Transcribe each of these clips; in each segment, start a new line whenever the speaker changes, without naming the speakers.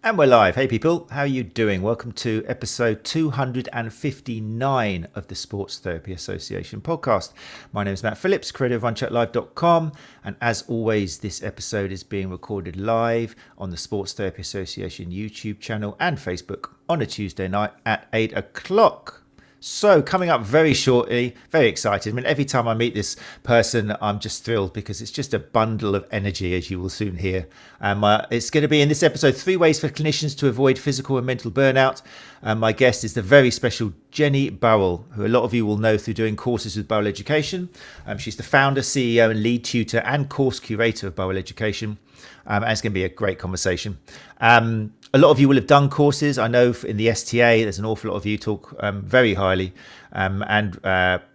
And we're live. Hey people, how are you doing? Welcome to episode 259 of the Sports Therapy Association podcast. My name is Matt Phillips, creator of RunChatLive.com. And as always, this episode is being recorded live on the Sports Therapy Association YouTube channel and Facebook on a Tuesday night at 8 o'clock. So coming up very shortly, very excited. I mean, every time I meet this person, I'm just thrilled because it's just a bundle of energy, as you will soon hear. It's going to be in this episode, 3 ways for clinicians to avoid physical and mental burnout. My guest is the very special Jenny Burrell, who a lot of you will know through doing courses with Burrell Education. She's the founder, CEO and lead tutor and course curator of Burrell Education. And it's going to be a great conversation. A lot of you will have done courses. I know in the STA, there's an awful lot of you talk very highly. And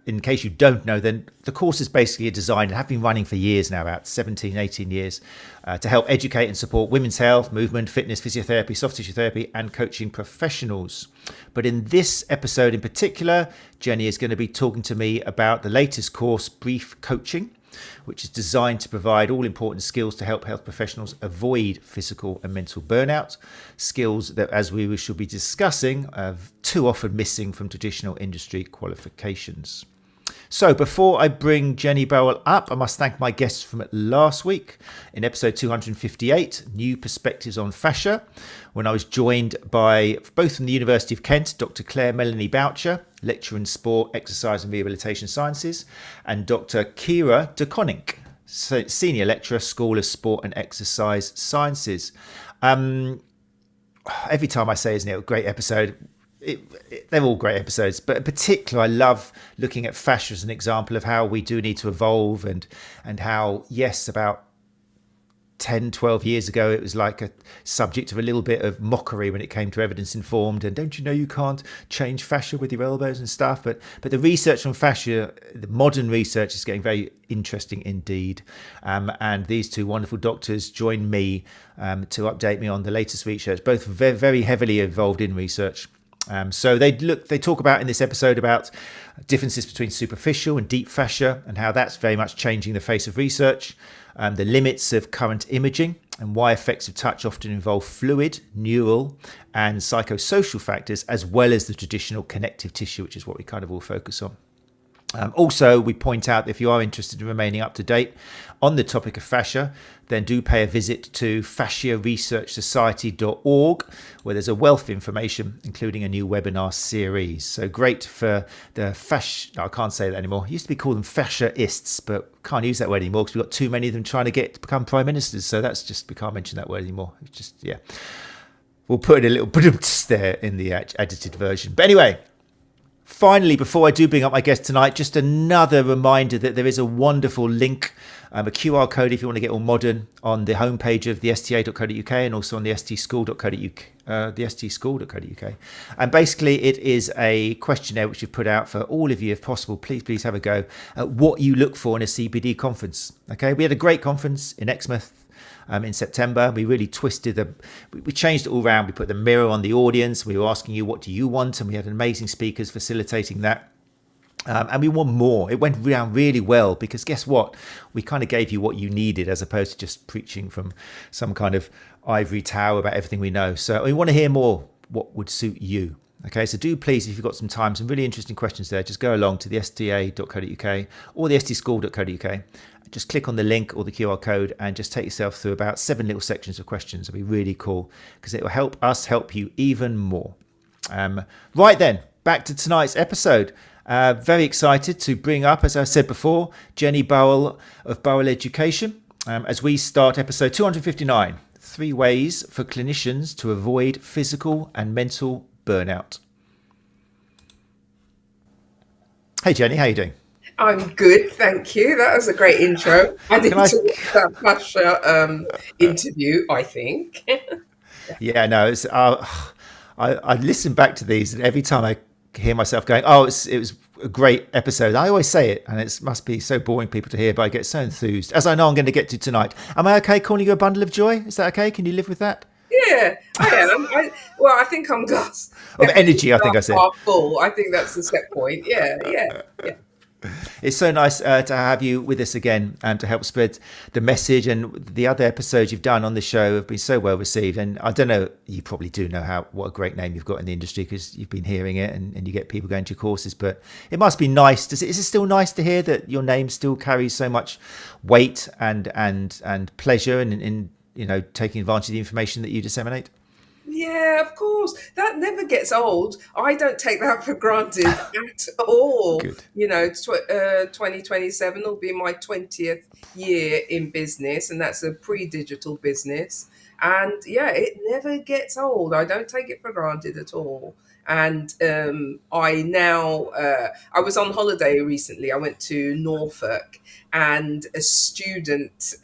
in case you don't know, then the course is basically designed and have been running for years now, about 17, 18 years, to help educate and support women's health, movement, fitness, physiotherapy, soft tissue therapy, and coaching professionals. But in this episode in particular, Jenny is going to be talking to me about the latest course, Brief Coaching, which is designed to provide all important skills to help health professionals avoid physical and mental burnout. Skills that, as we should be discussing, are too often missing from traditional industry qualifications. So before I bring Jenny Burrell up, I must thank my guests from last week in episode 258, New Perspectives on Fascia, when I was joined by, both from the University of Kent, Dr. Claire Melanie Boucher, lecturer in sport, exercise and rehabilitation sciences, and Dr. 𝐂𝐮𝐲𝐬𝐬𝐿, senior lecturer, School of Sport and Exercise Sciences. Every time I say, isn't it a great episode? They're all great episodes, but in particular, I love looking at fascia as an example of how we do need to evolve and how, yes, about 10, 12 years ago, it was like a subject of a little bit of mockery when it came to evidence informed. And don't you know you can't change fascia with your elbows and stuff? But the research on fascia, the modern research, is getting very interesting indeed. And these two wonderful doctors joined me to update me on the latest research, both very, very heavily involved in research. So they talk about in this episode about differences between superficial and deep fascia and how that's very much changing the face of research, the limits of current imaging and why effects of touch often involve fluid, neural and psychosocial factors, as well as the traditional connective tissue, which is what we kind of all focus on. Also, we point out that if you are interested in remaining up to date on the topic of fascia, then do pay a visit to fasciaresearchsociety.org, where there's a wealth of information, including a new webinar series. So great for the fascia. No, I can't say that anymore. It used to be called them fasciaists, but can't use that word anymore because we've got too many of them trying to become prime ministers. So that's just, we can't mention that word anymore. It's just, yeah. We'll put a little bit there in the edited version. But anyway, finally, before I do bring up my guest tonight, just another reminder that there is a wonderful link, a QR code if you want to get all modern, on the homepage of the sta.co.uk and also on the htschool.co.uk. And basically, it is a questionnaire which you've put out for all of you. If possible, please have a go at what you look for in a CPD conference. Okay, we had a great conference in Exmouth in September. We really we changed it all around. We put the mirror on the audience. We were asking you, what do you want? And we had amazing speakers facilitating that. And we want more. It went around really well because guess what? We kind of gave you what you needed as opposed to just preaching from some kind of ivory tower about everything we know. So we want to hear more what would suit you. Okay, so do please, if you've got some time, some really interesting questions there, just go along to the sta.co.uk or the htschool.co.uk. Just click on the link or the QR code and just take yourself through about 7 little sections of questions. It'll be really cool because it will help us help you even more. Right then, back to tonight's episode. Very excited to bring up, as I said before, Jenny Burrell of Burrell Education as we start episode 259, 3 ways for clinicians to avoid physical and mental burnout. Hey Jenny, how you doing?
I'm good, thank you. That was a great intro. I didn't watch that fascia interview, I think.
Yeah, no, it's, I listen back to these and every time I hear myself going, oh, it was a great episode. I always say it, and it must be so boring people to hear, but I get so enthused, as I know I'm going to get to tonight. Am I okay calling you a bundle of joy? Is that okay? Can you live with that?
Yeah, I am. I think I'm glass.
Of energy, I think I said.
Half full. I think that's the set point. Yeah.
It's so nice to have you with us again and to help spread the message. And the other episodes you've done on the show have been so well received. And I don't know, you probably do know what a great name you've got in the industry because you've been hearing it and you get people going to your courses. But it must be nice. Is it still nice to hear that your name still carries so much weight and pleasure in taking advantage of the information that you disseminate?
Yeah, of course. That never gets old. I don't take that for granted at all.
Good.
2027 will be my 20th year in business, and that's a pre-digital business. And yeah, it never gets old. I don't take it for granted at all. And I was on holiday recently. I went to Norfolk, and a student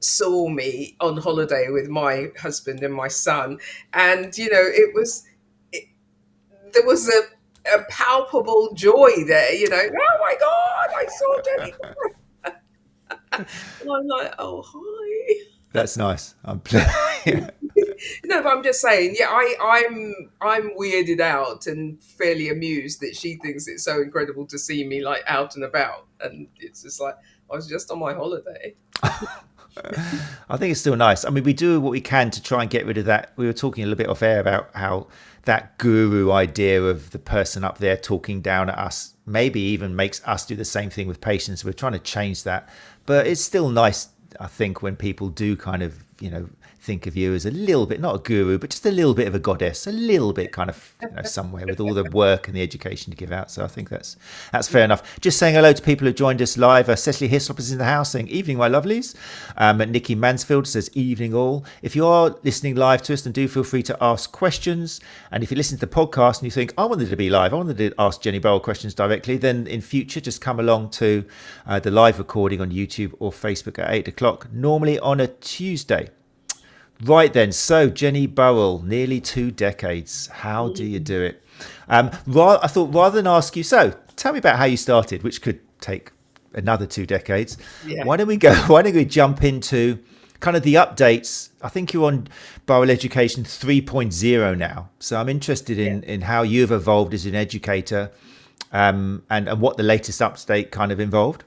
saw me on holiday with my husband and my son, and there was a palpable joy there. Oh my God, I saw Jenny Burrell. And I'm like, oh hi.
That's nice. I'm
No, but I'm just saying, yeah, I'm weirded out and fairly amused that she thinks it's so incredible to see me like out and about, and it's just like I was just on my holiday.
I think it's still nice. I mean, we do what we can to try and get rid of that. We were talking a little bit off air about how that guru idea of the person up there talking down at us maybe even makes us do the same thing with patients. We're trying to change that. But it's still nice, I think, when people do kind of, think of you as a little bit, not a guru, but just a little bit of a goddess, a little bit kind of somewhere with all the work and the education to give out. So I think that's fair enough. Just saying hello to people who joined us live. Cecily Hislop is in the house saying, evening, my lovelies. Nikki Mansfield says, evening all. If you are listening live to us, then do feel free to ask questions. And if you listen to the podcast and you think, I wanted to be live, I wanted to ask Jenny Burrell questions directly, then in future, just come along to the live recording on YouTube or Facebook at 8 o'clock, normally on a Tuesday. Right then, so Jenny Burrell, nearly 2 decades. How do you do it? I thought rather than ask you, so tell me about how you started, which could take another 2 decades.
Yeah.
Why don't we jump into kind of the updates? I think you're on Burrell Education 3.0 now. So I'm interested in how you've evolved as an educator and what the latest update kind of involved.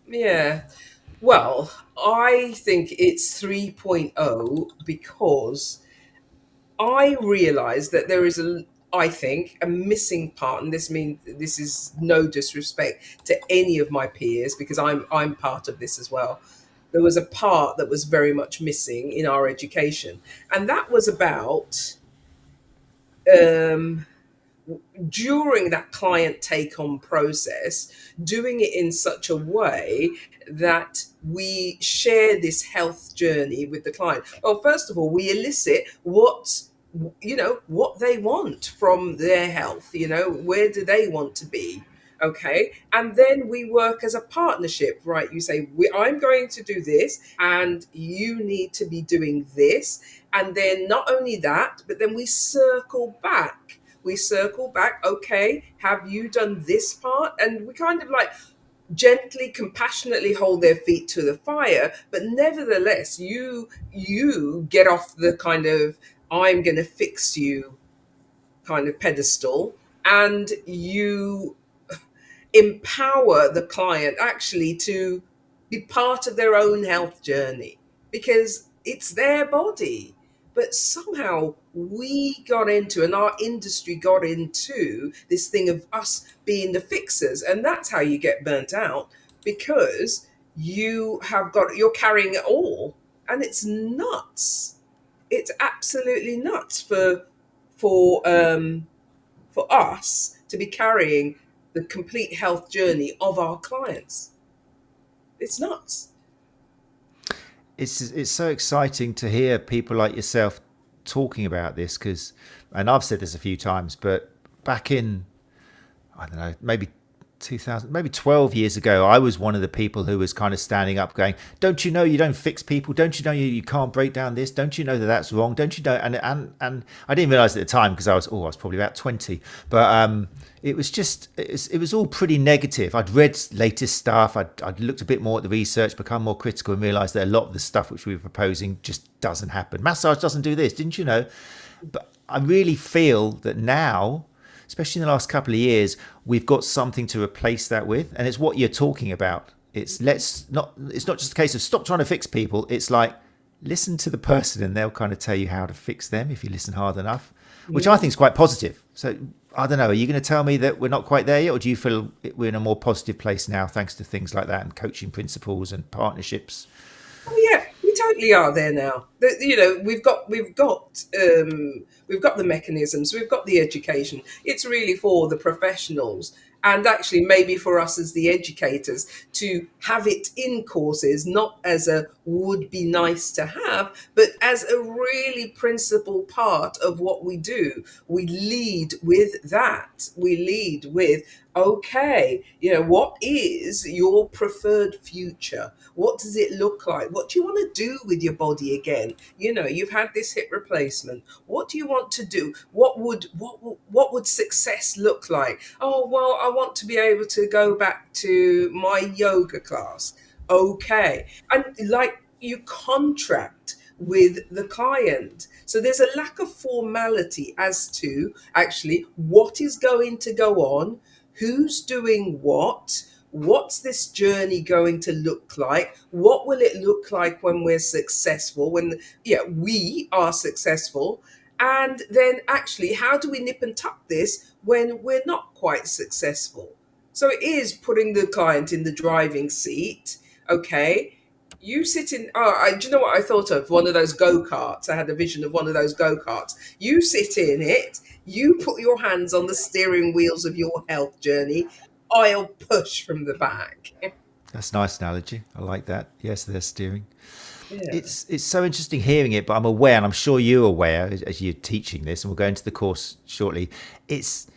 Yeah. Well, I think it's 3.0 because I realized that there is a missing part, and this is no disrespect to any of my peers because I'm part of this as well. There was a part that was very much missing in our education, and that was about during that client take-on process, doing it in such a way that we share this health journey with the client. Well, first of all, we elicit what they want from their health. Where do they want to be? Okay. And then we work as a partnership, right? You say, I'm going to do this and you need to be doing this. And then not only that, but then we circle back. Okay, have you done this part? And we kind of like gently, compassionately hold their feet to the fire. But nevertheless, you get off the kind of, I'm going to fix you kind of pedestal, and you empower the client actually to be part of their own health journey because it's their body. But somehow we got into, and our industry got into, this thing of us being the fixers. And that's how you get burnt out, because you're carrying it all. And it's nuts. It's absolutely nuts for us to be carrying the complete health journey of our clients. It's nuts.
It's so exciting to hear people like yourself talking about this and I've said this a few times, but back in, I don't know, maybe 12 years ago, I was one of the people who was kind of standing up going, don't you know you don't fix people? Don't you know you can't break down this? Don't you know that that's wrong? Don't you know? And I didn't realize at the time because I was probably about 20, but it was all pretty negative. I'd read latest stuff. I'd looked a bit more at the research, become more critical, and realized that a lot of the stuff which we were proposing just doesn't happen. Massage doesn't do this, didn't you know? But I really feel that now especially in the last couple of years, we've got something to replace that with, and it's what you're talking about. It's not just a case of stop trying to fix people. It's like, listen to the person and they'll kind of tell you how to fix them if you listen hard enough, which I think is quite positive. So I don't know, are you going to tell me that we're not quite there yet, or do you feel we're in a more positive place now thanks to things like that and coaching principles and partnerships?
Oh yeah, we totally are there now. You know, we've got the mechanisms, we've got the education. It's really for the professionals, and actually maybe for us as the educators to have it in courses, not as a would be nice to have, but as a really principal part of what we do. We lead with that. We lead with, okay, you know, what is your preferred future? What does it look like? What do you want to do with your body again? You know, you've had this hip replacement. What do you want to do? What would success look like? Oh, well, I want to be able to go back to my yoga class. Okay. And like, you contract with the client. So there's a lack of formality as to actually what is going to go on, who's doing what, what's this journey going to look like, what will it look like when we're successful, when we are successful, and then actually how do we nip and tuck this when we're not quite successful. So it is putting the client in the driving seat. Okay, you sit in, do you know what I thought of? One of those go-karts. I had a vision of one of those go-karts. You sit in it, you put your hands on the steering wheels of your health journey. I'll push from the back.
That's a nice analogy. I like that. Yes, they're steering.
Yeah.
It's so interesting hearing it, but I'm aware, and I'm sure you're aware as you're teaching this, and we'll go into the course shortly, it's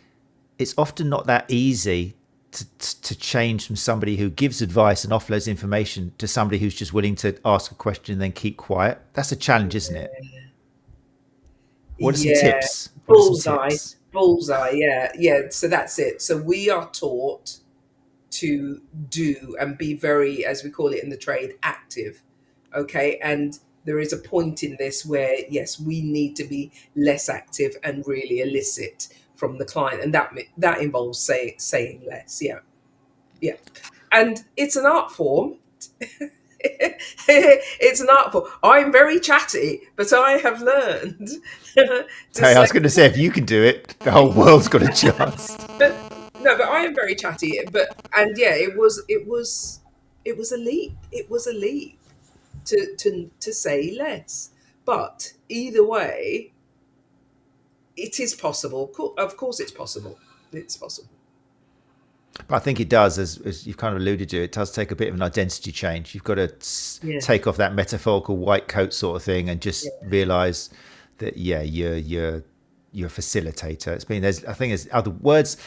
often not that easy to change from somebody who gives advice and offloads information to somebody who's just willing to ask a question and then keep quiet. That's a challenge, isn't it? What are some tips?
Bullseye. Yeah. So that's it. So we are taught to do and be very, as we call it in the trade, active. Okay. And there is a point in this where, yes, we need to be less active and really elicit from the client, and that involves saying less. Yeah. And it's an art form. It's an art form. I'm very chatty, but I have learned
I was going to say, if you can do it, the whole world's got a chance.
No, but I am very chatty. It was a leap. It was a leap to say less. But either way, it is possible. Of course, it's possible. It's possible.
But I think it does, as you've kind of alluded to, it does take a bit of an identity change. You've got to take off that metaphorical white coat sort of thing and just realize that, you're a facilitator. I think there's other words.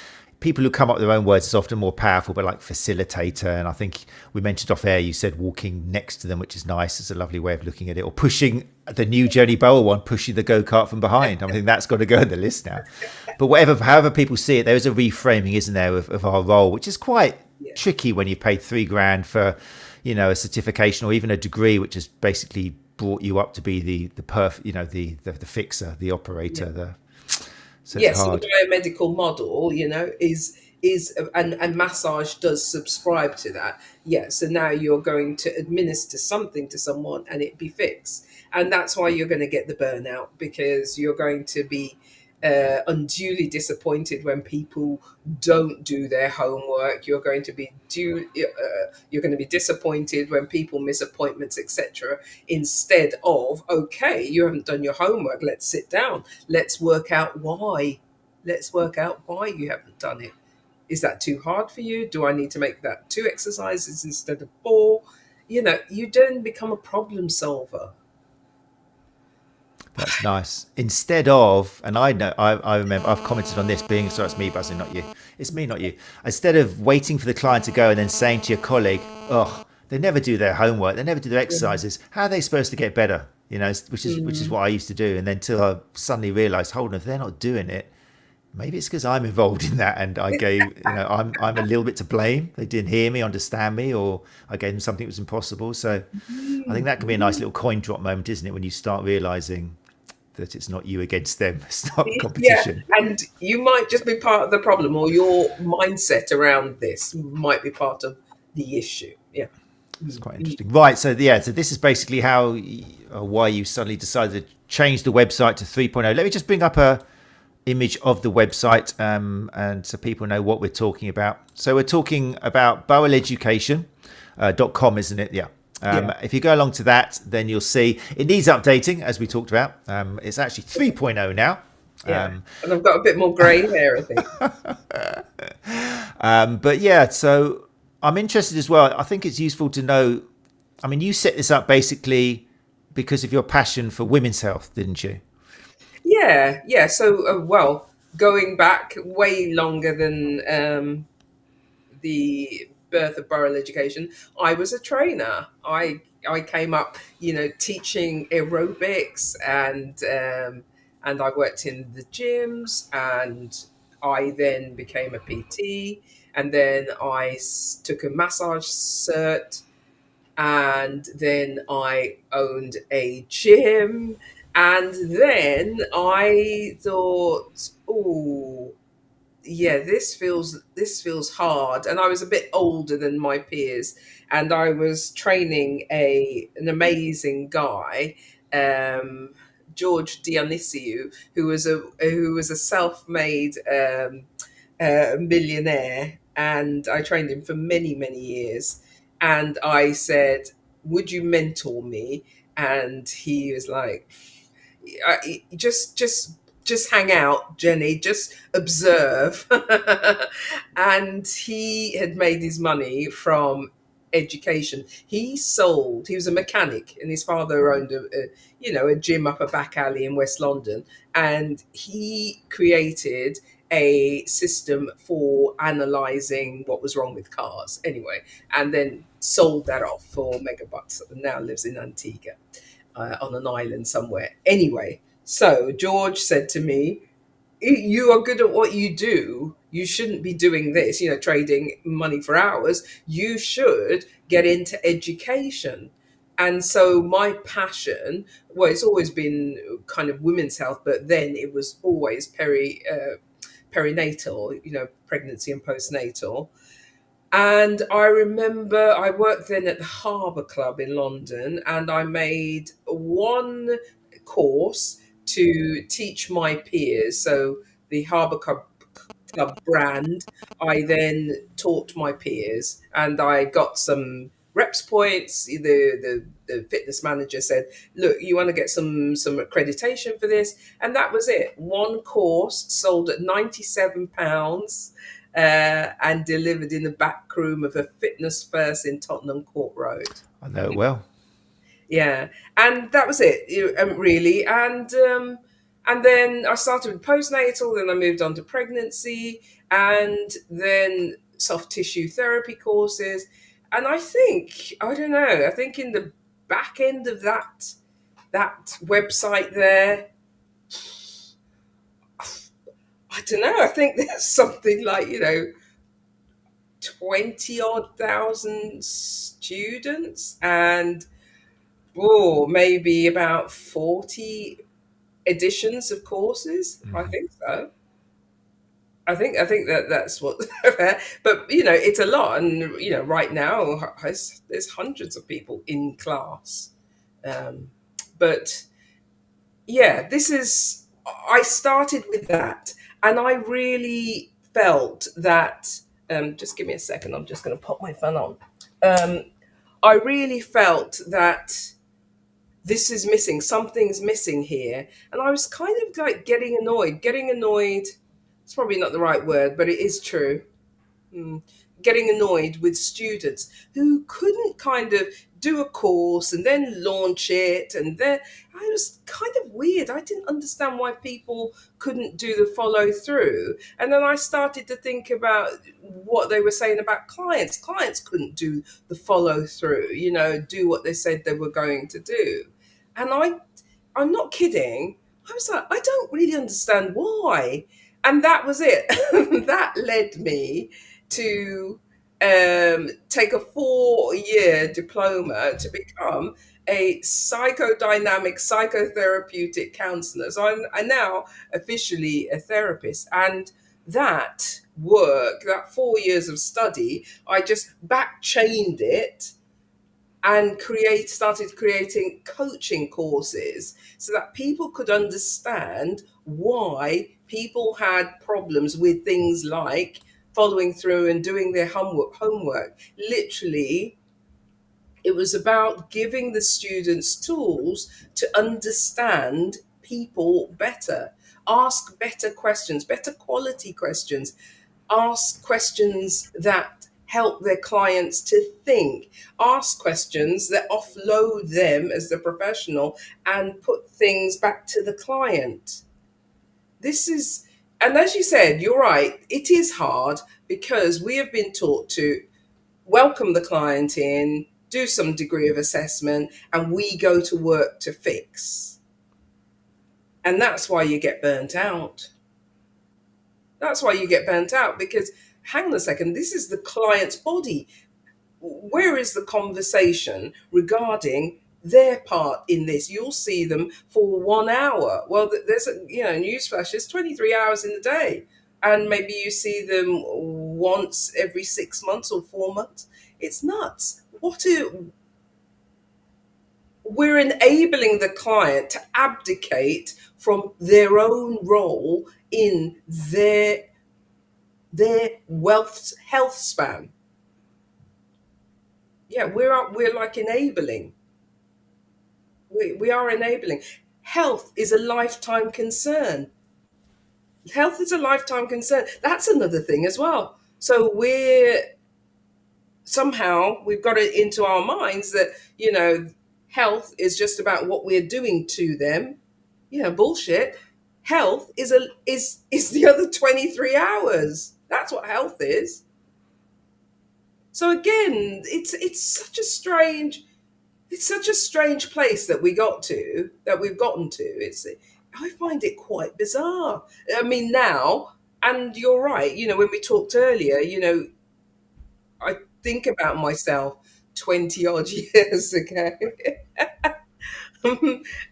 People who come up with their own words is often more powerful, but like facilitator. And I think we mentioned off air, you said walking next to them, which is nice. It's a lovely way of looking at it. Or pushing the new Jenny Burrell one, pushing the go-kart from behind. I think that's got to go on the list now. But however people see it, there is a reframing, isn't there, of our role, which is quite tricky when you pay $3,000 for, a certification or even a degree, which has basically brought you up to be the fixer, the operator, So
yes, the biomedical model, is and massage does subscribe to that. Yeah, so now you're going to administer something to someone and it be fixed, and that's why you're going to get the burnout, because you're going to be unduly disappointed when people don't do their homework. You're going to be disappointed when people miss appointments, etc. Instead of, okay, you haven't done your homework. Let's sit down. Let's work out why. You haven't done it. Is that too hard for you? Do I need to make that 2 exercises instead of 4? You then become a problem solver.
That's nice. Instead of, and I know, I remember, I've commented on this being, sorry, it's me buzzing, not you. It's me, not you. Instead of waiting for the client to go and then saying to your colleague, they never do their homework, they never do their exercises. How are they supposed to get better? Which is what I used to do. And then until I suddenly realized, hold on, if they're not doing it, maybe it's because I'm involved in that, and I gave, I'm a little bit to blame. They didn't hear me, understand me, or I gave them something that was impossible. So I think that can be a nice little coin drop moment, isn't it? When you start realizing that it's not you against them. It's not a
Yeah,
competition.
and you might just be part of the problem, or your mindset around this might be part of the issue. Yeah.
It's quite interesting. Right. So so this is basically how why you suddenly decided to change the website to 3.0. Let me just bring up a image of the website, and so people know what we're talking about. So we're talking about Burrell Education .com, isn't it? Yeah. If you go along to that, then you'll see it needs updating, as we talked about. It's actually 3.0 now.
Yeah, and I've got a bit more grey hair, I think.
But yeah, so I'm interested as well. I think it's useful to know. I mean, you set this up basically because of your passion for women's health, didn't you?
Yeah. So, well, going back way longer than the birth of Burrell Education, I was a trainer. I came up, teaching aerobics, and I worked in the gyms, and I then became a PT, and then I took a massage cert, and then I owned a gym, and then I thought, oh, yeah, this feels hard. And I was a bit older than my peers, and I was training an amazing guy, 𝐄𝐩𝐢𝐤𝐬𝐻, who was a self-made millionaire, and I trained him for many, many years. And I said, "Would you mentor me?" And he was like, just hang out, Jenny, just observe." And he had made his money from education. He was a mechanic, and his father owned a gym up a back alley in West London, and he created a system for analyzing what was wrong with cars anyway, and then sold that off for megabucks, and now lives in Antigua, on an island somewhere. Anyway, so George said to me, "You are good at what you do. You shouldn't be doing this, trading money for hours. You should get into education." And so my passion, well, it's always been kind of women's health, but then it was always perinatal, pregnancy and postnatal. And I remember I worked then at the Harbour Club in London, and I made one course to teach my peers. So the Harbour Club brand, I then taught my peers, and I got some reps points. The fitness manager said, "Look, you want to get some accreditation for this?" And that was it. One course sold at £97, and delivered in the back room of a Fitness First in Tottenham Court Road.
I know it well.
Yeah, and that was it, really. And then I started with postnatal, then I moved on to pregnancy, and then soft tissue therapy courses. And I don't know, I think in the back end of that website there, I don't know, I think there's something like, 20 odd thousand students, and maybe about 40 editions of courses. I think so. I think that's what. But it's a lot, and right now there's hundreds of people in class. But yeah, I started with that, and I really felt that. Just give me a second. I'm just going to pop my phone on. I really felt that this is missing. Something's missing here. And I was kind of like getting annoyed. It's probably not the right word, but it is true. Getting annoyed with students who couldn't kind of do a course and then launch it. And then I was kind of weird. I didn't understand why people couldn't do the follow through. And then I started to think about what they were saying about clients. Clients couldn't do the follow through, do what they said they were going to do. And I'm not kidding. I was like, I don't really understand why. And that was it. That led me to take a 4-year diploma to become a psychodynamic psychotherapeutic counselor. So I'm now officially a therapist. And that work, that 4 years of study, I just back chained it and started creating coaching courses so that people could understand why people had problems with things like following through and doing their homework. Literally, it was about giving the students tools to understand people better, ask better questions, better quality questions, ask questions that help their clients to think, ask questions that offload them as the professional and put things back to the client. And as you said, you're right, it is hard because we have been taught to welcome the client in, do some degree of assessment, and we go to work to fix. And that's why you get burnt out. That's why you get burnt out, because hang on a second, this is the client's body. Where is the conversation regarding their part in this? You'll see them for 1 hour. Well, there's a newsflash, there's 23 hours in the day. And maybe you see them once every 6 months or 4 months. It's nuts. We're enabling the client to abdicate from their own role in their health span. Yeah, we're like enabling. We are enabling. Health is a lifetime concern. Health is a lifetime concern. That's another thing as well. So we've got it into our minds that, health is just about what we're doing to them. Yeah, bullshit. Health is the other 23 hours. That's what health is. So again, it's such a strange place that we've gotten to. I find it quite bizarre. I mean, now, and you're right, when we talked earlier, I think about myself 20 odd years ago.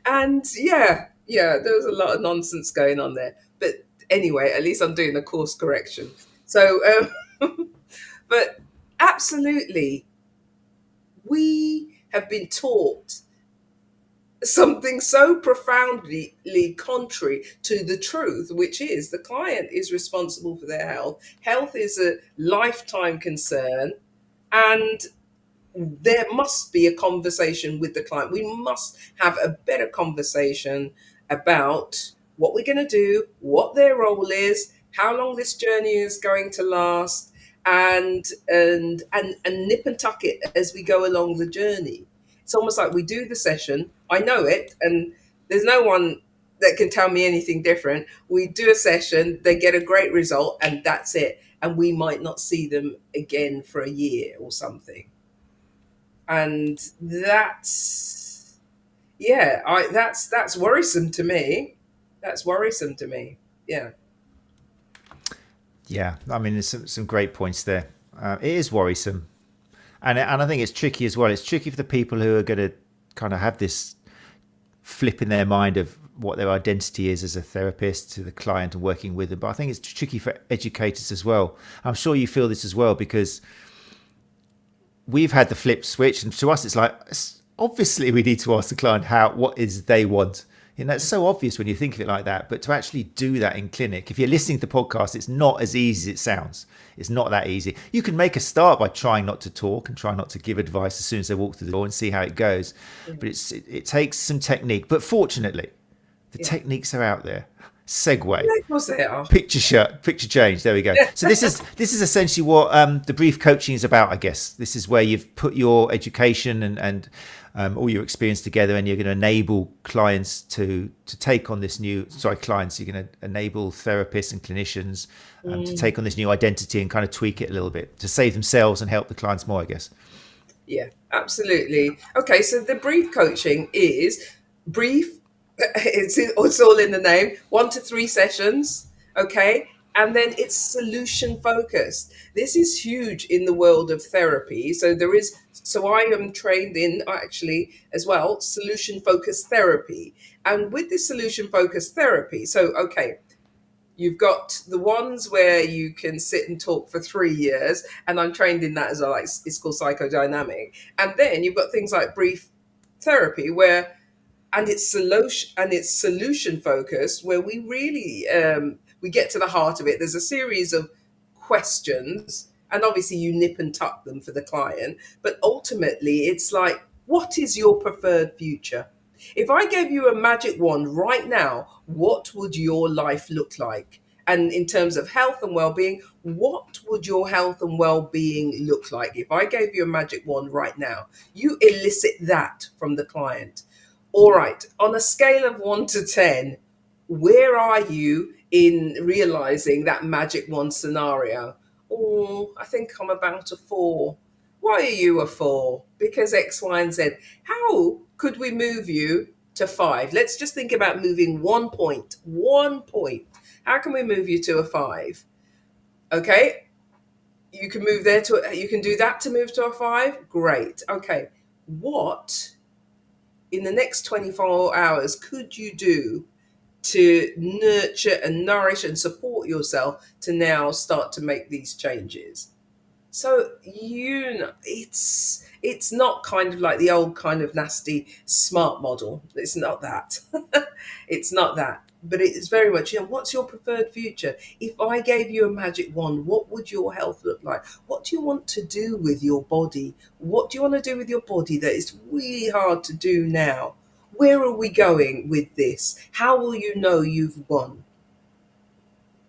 And yeah, there was a lot of nonsense going on there. But anyway, at least I'm doing a course correction. So, but absolutely, we have been taught something so profoundly contrary to the truth, which is the client is responsible for their health. Health is a lifetime concern, and there must be a conversation with the client. We must have a better conversation about what we're going to do, what their role is, how long this journey is going to last, and nip and tuck it as we go along the journey. It's almost like we do the session. I know it, and there's no one that can tell me anything different. We do a session, they get a great result, and that's it. And we might not see them again for a year or something. And that's worrisome to me. That's worrisome to me. Yeah.
Yeah, I mean, there's some great points there. It is worrisome, and I think it's tricky as well. It's tricky for the people who are going to kind of have this flip in their mind of what their identity is as a therapist to the client and working with them. But I think it's tricky for educators as well. I'm sure you feel this as well, because we've had the flip switch, and to us it's like, obviously we need to ask the client what is they want. It's so obvious when you think of it like that, but to actually do that in clinic, if you're listening to the podcast, it's not as easy as it sounds. It's not that easy. You can make a start by trying not to talk and try not to give advice as soon as they walk through the door and see how it goes. But it takes some technique. But fortunately, the techniques are out there. Segue.
Yeah, of course they are.
Picture change. There we go. So this is essentially what the brief coaching is about, I guess. This is where you've put your education and all your experience together, and you're going to enable clients to take on this new. Clients. You're going to enable therapists and clinicians to take on this new identity and kind of tweak it a little bit to save themselves and help the clients more, I guess.
Yeah, absolutely. Okay, so the brief coaching is brief. It's all in the name. 1 to 3 sessions. Okay. And then it's solution focused. This is huge in the world of therapy. So I am trained in actually as well, solution focused therapy. And with this solution focused therapy, so, okay, you've got the ones where you can sit and talk for 3 years, and I'm trained in that as well. Like, it's called psychodynamic. And then you've got things like brief therapy, where and it's solution focused, where we really we get to the heart of it. There's a series of questions, and obviously you nip and tuck them for the client, but ultimately it's like, what is your preferred future? If I gave you a magic wand right now, what would your life look like? And in terms of health and well-being, what would your health and well-being look like? If I gave you a magic wand right now, you elicit that from the client. All right, on a scale of 1 to 10, where are you in realizing that magic wand scenario? Oh, I think I'm about a 4. Why are you a 4? Because X, Y, and Z. How could we move you to 5? Let's just think about moving 1 point. 1 point. How can we move you to a 5? Okay, you can move there to, you can do that to move to a 5. Great. Okay, what in the next 24 hours could you do to nurture and nourish and support yourself to now start to make these changes? So, it's not kind of like the old kind of nasty smart model. It's not that. It's not that. But it's very much, what's your preferred future? If I gave you a magic wand, what would your health look like? What do you want to do with your body? What do you want to do with your body that is really hard to do now? Where are we going with this? How will you know you've won?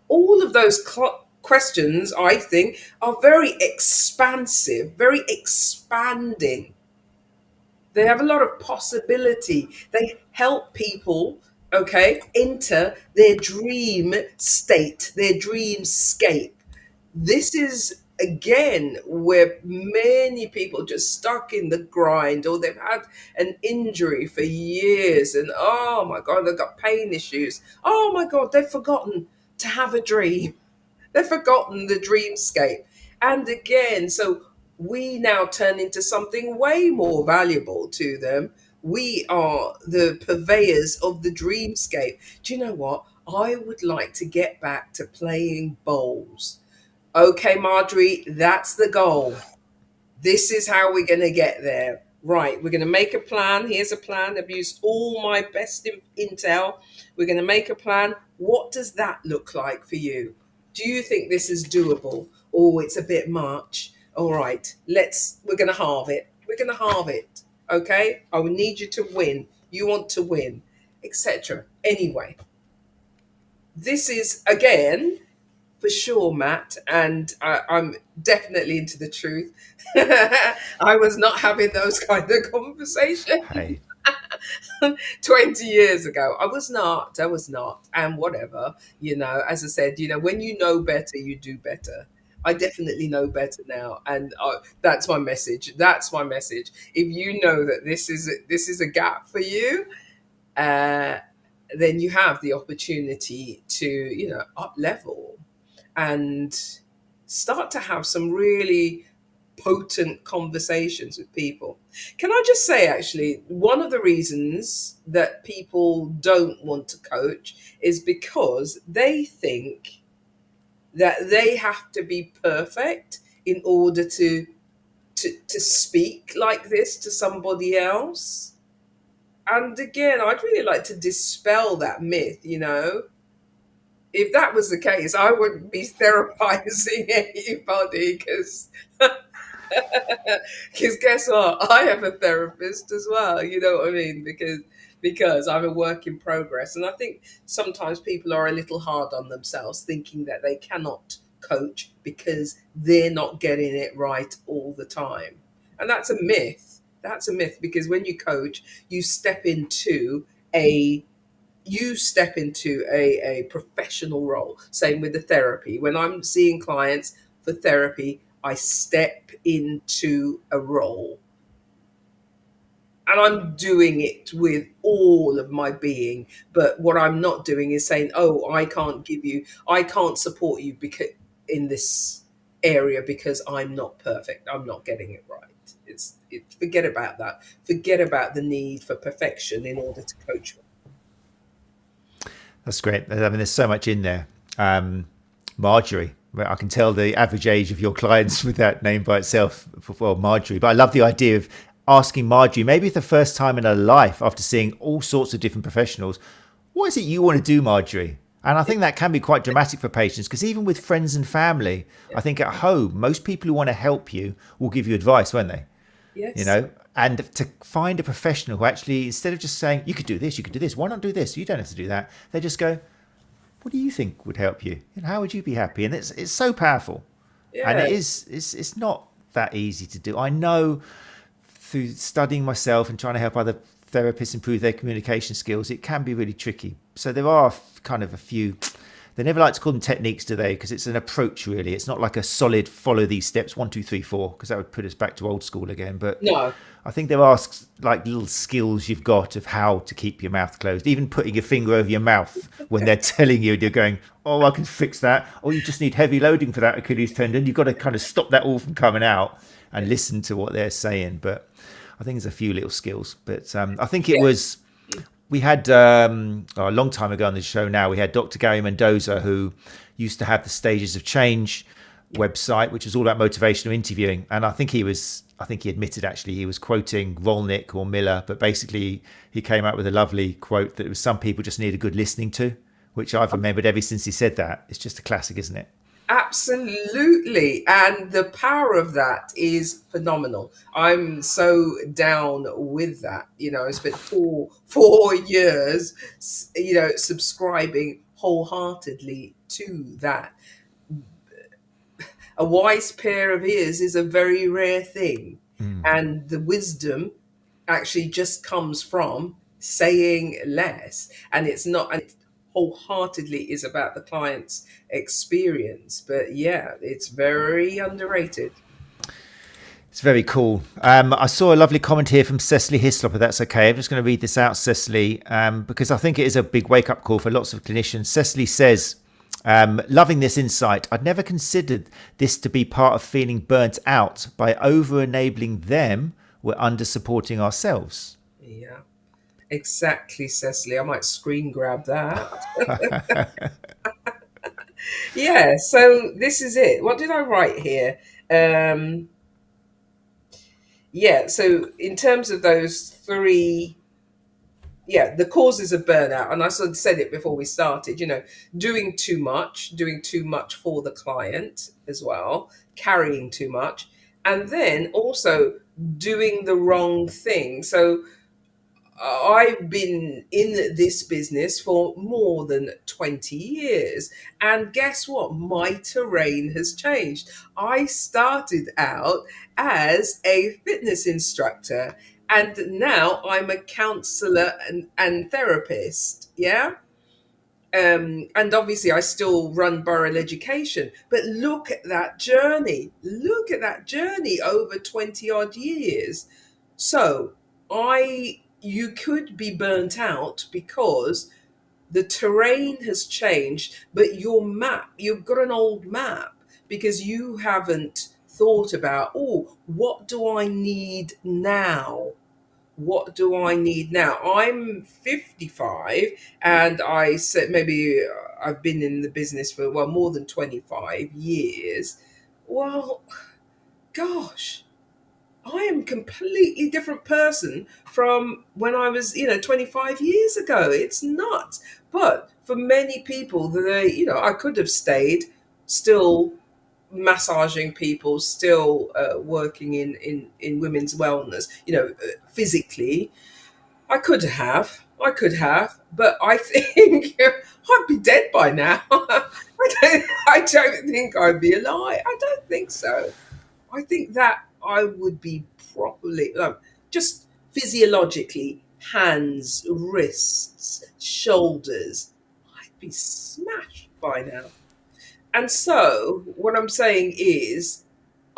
All of those questions, I think, are very expansive, very expanding. They have a lot of possibility. They help people, okay, enter their dream state, their dreamscape. This is again where many people just stuck in the grind, or they've had an injury for years, and oh my God, they've got pain issues. Oh my God, they've forgotten to have a dream. They've forgotten the dreamscape. And again, so we now turn into something way more valuable to them. We are the purveyors of the dreamscape. Do you know what? I would like to get back to playing bowls. Okay, Marjorie, that's the goal. This is how we're going to get there. Right, we're going to make a plan. Here's a plan. I've used all my best intel. We're going to make a plan. What does that look like for you? Do you think this is doable? Oh, it's a bit much. All right, we're going to halve it. We're going to halve it. Okay, I will need you to win. You want to win, etc. Anyway, this is again for sure, Matt, and I'm definitely into the truth. I was not having those kind of conversations
Hey,
20 years ago. I was not. And whatever, as I said, when you know better, you do better. I definitely know better now. And that's my message. That's my message. If you know that this is a gap for you, uh, then you have the opportunity to, up level and start to have some really potent conversations with people. Can I just say, actually, one of the reasons that people don't want to coach is because they think that they have to be perfect in order to speak like this to somebody else. And again, I'd really like to dispel that myth. If that was the case, I wouldn't be therapizing anybody, because guess what? I am a therapist as well. You know what I mean? Because I'm a work in progress, and I think sometimes people are a little hard on themselves, thinking that they cannot coach because they're not getting it right all the time, and that's a myth. That's a myth, because when you coach, a you step into a professional role. Same with the therapy. When I'm seeing clients for therapy, I step into a role. and I'm doing it with all of my being. But what I'm not doing is saying, "Oh, I can't support you because in this area because I'm not perfect. I'm not getting it right." Forget about that. Forget about the need for perfection in order to coach.
That's great. I mean, there's so much in there. Marjorie, I can tell the average age of your clients with that name by itself. Well, Marjorie, but I love the idea of asking Marjorie, maybe for the first time in her life, after seeing all sorts of different professionals, what is it you want to do, Marjorie? And I think that can be quite dramatic for patients, because even with friends and family, I think at home, most people who want to help you will give you advice, won't they?
Yes.
And to find a professional who actually, instead of just saying, you could do this, you could do this, why not do this? You don't have to do that. They just go, what do you think would help you? And how would you be happy? And it's so powerful.
Yeah.
And it's not that easy to do. I know through studying myself and trying to help other therapists improve their communication skills, it can be really tricky. So there are kind of a few, they never like to call them techniques, do they? Because it's an approach, really. It's not like a solid follow these steps, 1, 2, 3, 4, because that would put us back to old school again. But
No.
I think there are like little skills you've got of how to keep your mouth closed, even putting your finger over your mouth when they're telling you, and you're going, oh, I can fix that. Or you just need heavy loading for that Achilles tendon. You've got to kind of stop that all from coming out and listen to what they're saying. But I think there's a few little skills. But I think it was, we had a long time ago on the show now, we had Dr. Gary Mendoza, who used to have the Stages of Change website, which was all about motivational interviewing. And I think he admitted actually he was quoting Rolnick or Miller, but basically he came out with a lovely quote that it was some people just need a good listening to, which I've remembered ever since he said that. It's just a classic, isn't it?
Absolutely. And the power of that is phenomenal. I'm so down with that. I spent 4 years, subscribing wholeheartedly to that. A wise pair of ears is a very rare thing. And the wisdom actually just comes from saying less. And it's not, and it wholeheartedly is about the client's experience. But yeah, it's very underrated.
It's very cool. I saw a lovely comment here from Cecily Hislop, if that's okay. I'm just going to read this out, Cecily, because I think it is a big wake-up call for lots of clinicians. Cecily says, loving this insight. I'd never considered this to be part of feeling burnt out. By over-enabling them, we're under-supporting ourselves.
Yeah, exactly, Cecily. I might screen grab that. Yeah, so this is it. What did I write here? Yeah, so in terms of those three, the causes of burnout, and I sort of said it before we started, doing too much for the client as well, carrying too much, and then also doing the wrong thing. So I've been in this business for more than 20 years. And guess what? My terrain has changed. I started out as a fitness instructor, and now I'm a counselor and therapist. Yeah. And obviously, I still run Burrell Education. But look at that journey. Look at that journey over 20 odd years. So you could be burnt out because the terrain has changed, but you've got an old map because you haven't thought about, oh, what do I need now? What do I need now? I'm 55, and I said maybe I've been in the business for, well, more than 25 years. Well, gosh, I am a completely different person from when I was, 25 years ago. It's nuts. But for many people, I could have stayed still massaging people, still working in women's wellness, physically. I could have, but I think I'd be dead by now. I don't think I'd be alive. I don't think so. I think that I would be properly, just physiologically, hands, wrists, shoulders, I'd be smashed by now. And so, what I'm saying is,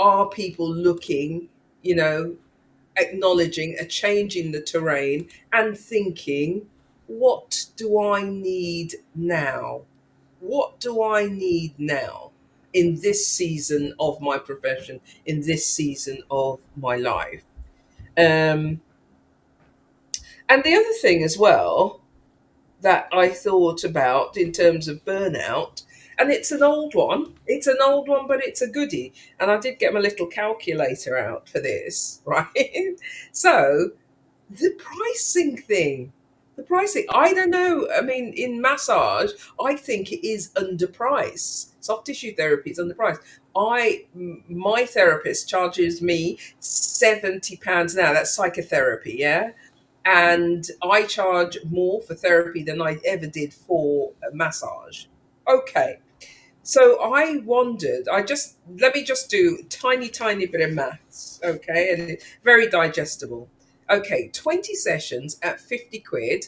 are people looking, you know, acknowledging a change in the terrain and thinking, what do I need now? What do I need now in this season of my profession, in this season of my life? Um, and the other thing as well that I thought about in terms of burnout, and it's an old one. It's an old one, but it's a goodie. And I did get my little calculator out for this, right? So the pricing thing, the pricing, I don't know. I mean, in massage, I think it is underpriced. Soft tissue therapy is underpriced. My therapist charges me £70 an hour. That's psychotherapy, yeah. And I charge more for therapy than I ever did for a massage. Okay, so I wondered. Let me just do a tiny bit of maths, okay, and it's very digestible. Okay, 20 sessions at 50 quid,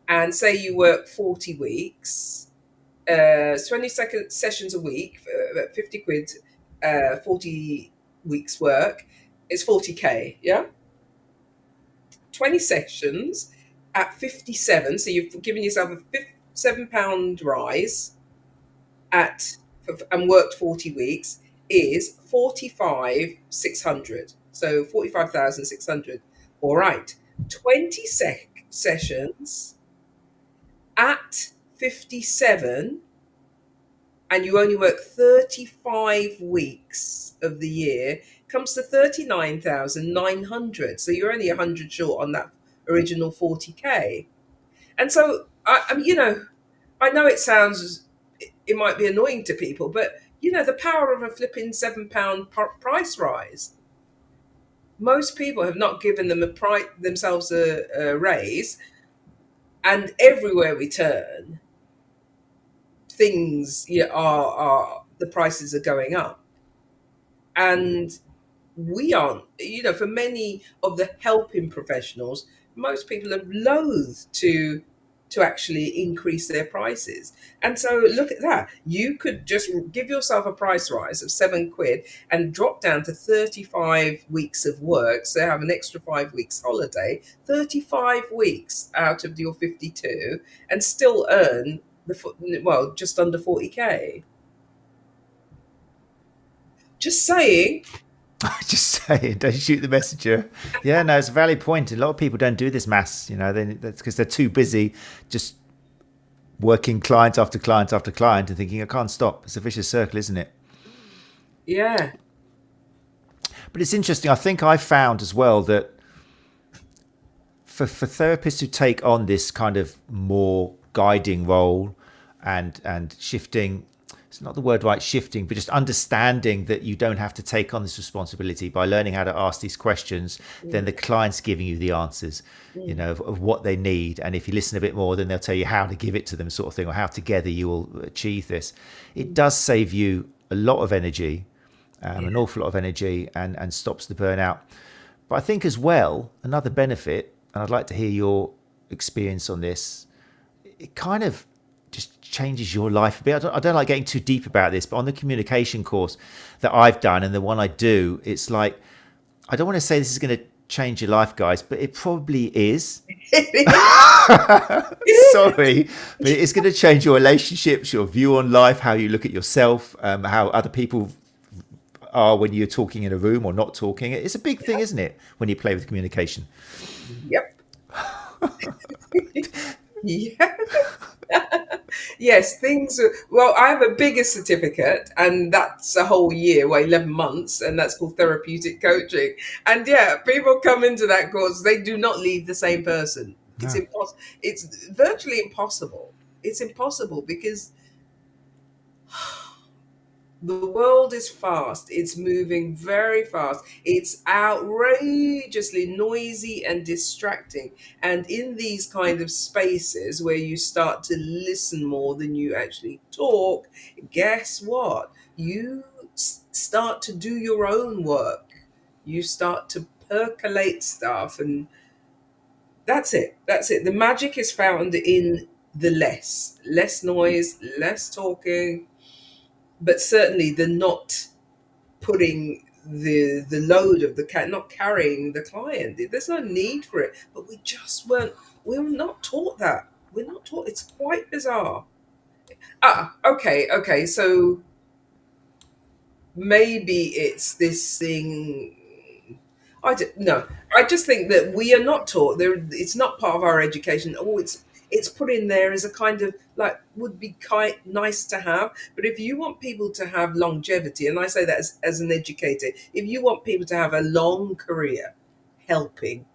and say you work 40 weeks, 20 sessions a week at 50 quid, 40 weeks work, it's 40k, yeah? 20 sessions at 57, so you've given yourself a £7 rise at and worked 40 weeks is 45,600. So 45,600. All right. 20 sessions at 57, and you only work 35 weeks of the year, comes to 39,900. So you're only 100 short on that original 40k. And so I mean, I know it might be annoying to people, but the power of a flipping £7 price rise. Most people have not given themselves a raise, and everywhere we turn, things are the prices are going up, and we aren't. For many of the helping professionals, most people are loath to actually increase their prices. And so look at that. You could just give yourself a price rise of £7 and drop down to 35 weeks of work. So have an extra 5 weeks holiday, 35 weeks out of your 52, and still earn just under 40k. Just saying.
Just saying, don't shoot the messenger. Yeah, no, it's a valid point. A lot of people don't do this maths, that's because they're too busy just working client after client after client and thinking, I can't stop. It's a vicious circle, isn't it?
Yeah.
But it's interesting. I think I found as well that for therapists who take on this kind of more guiding role and shifting, it's not the word right, shifting, but just understanding that you don't have to take on this responsibility by learning how to ask these questions, then the client's giving you the answers, of what they need. And if you listen a bit more, then they'll tell you how to give it to them, sort of thing, or how together you will achieve this. It does save you a lot of energy, an awful lot of energy, and stops the burnout. But I think as well, another benefit, and I'd like to hear your experience on this, it kind of just changes your life a bit. I don't like getting too deep about this, but on the communication course that I've done and the one I do, it's like, I don't want to say this is going to change your life, guys, but it probably is. Sorry, but it's going to change your relationships, your view on life, how you look at yourself, how other people are when you're talking in a room or not talking. It's a big thing, isn't it, when you play with communication?
Yep. Yeah. Yes, well, I have a bigger certificate, and that's a whole year, 11 months, and that's called therapeutic coaching. And yeah, people come into that course, they do not leave the same person. It's impossible. It's virtually impossible. It's impossible because the world is fast. It's moving very fast. It's outrageously noisy and distracting. And in these kind of spaces where you start to listen more than you actually talk, guess what? You start to do your own work. You start to percolate stuff, and that's it. That's it. The magic is found in the less noise, less talking, but certainly the not putting the load of the cat, not carrying the client. There's no need for it, but we're not taught that. We're not taught. It's quite bizarre. Okay, so maybe it's this thing. I don't, no, I just think that we are not taught there. It's not part of our education. Oh, it's put in there as a kind of like would be quite nice to have. But if you want people to have longevity, and I say that as an educator, if you want people to have a long career helping,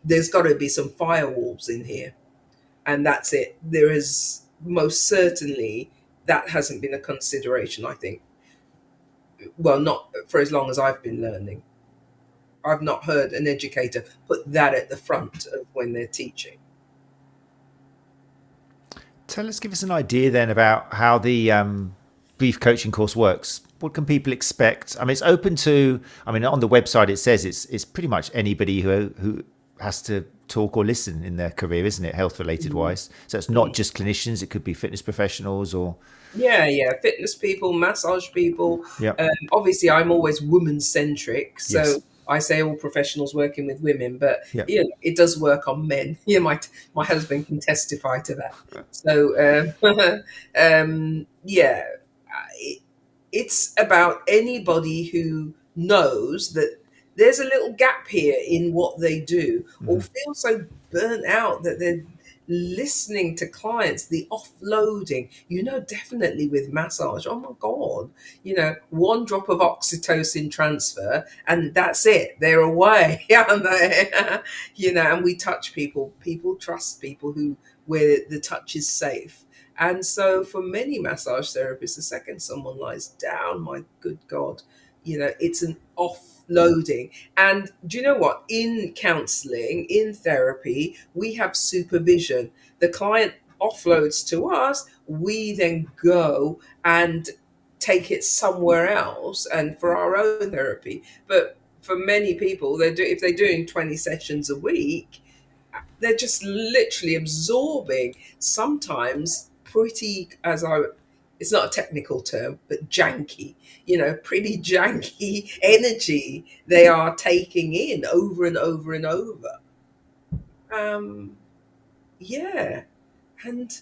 there's got to be some firewalls in here, and that's it. There is most certainly that hasn't been a consideration. I think, well, not for as long as I've been learning. I've not heard an educator put that at the front of when they're teaching.
Give us an idea then about how the brief coaching course works. What can people expect? I mean, it's open to, I mean, on the website it says it's pretty much anybody who has to talk or listen in their career, isn't it? Health related wise. So it's not just clinicians, it could be fitness professionals or.
Yeah. Fitness people, massage people.
Yeah.
Obviously, I'm always woman centric. So
Yes.
I say all professionals working with women, but
Yeah.
it does work on men. My husband can testify to that. So it's about anybody who knows that there's a little gap here in what they do, or feel so burnt out that they're listening to clients, the offloading, definitely with massage. Oh my God, one drop of oxytocin transfer and that's it. They're away. Aren't they? And we touch people. People trust people where the touch is safe. And so for many massage therapists, the second someone lies down, my good God, it's an offloading. And do you know what? In counseling, in therapy, we have supervision. The client offloads to us, we then go and take it somewhere else and for our own therapy. But for many people, if they're doing 20 sessions a week, they're just literally absorbing sometimes pretty, it's not a technical term, but janky, pretty janky energy they are taking in over and over and over. Yeah. And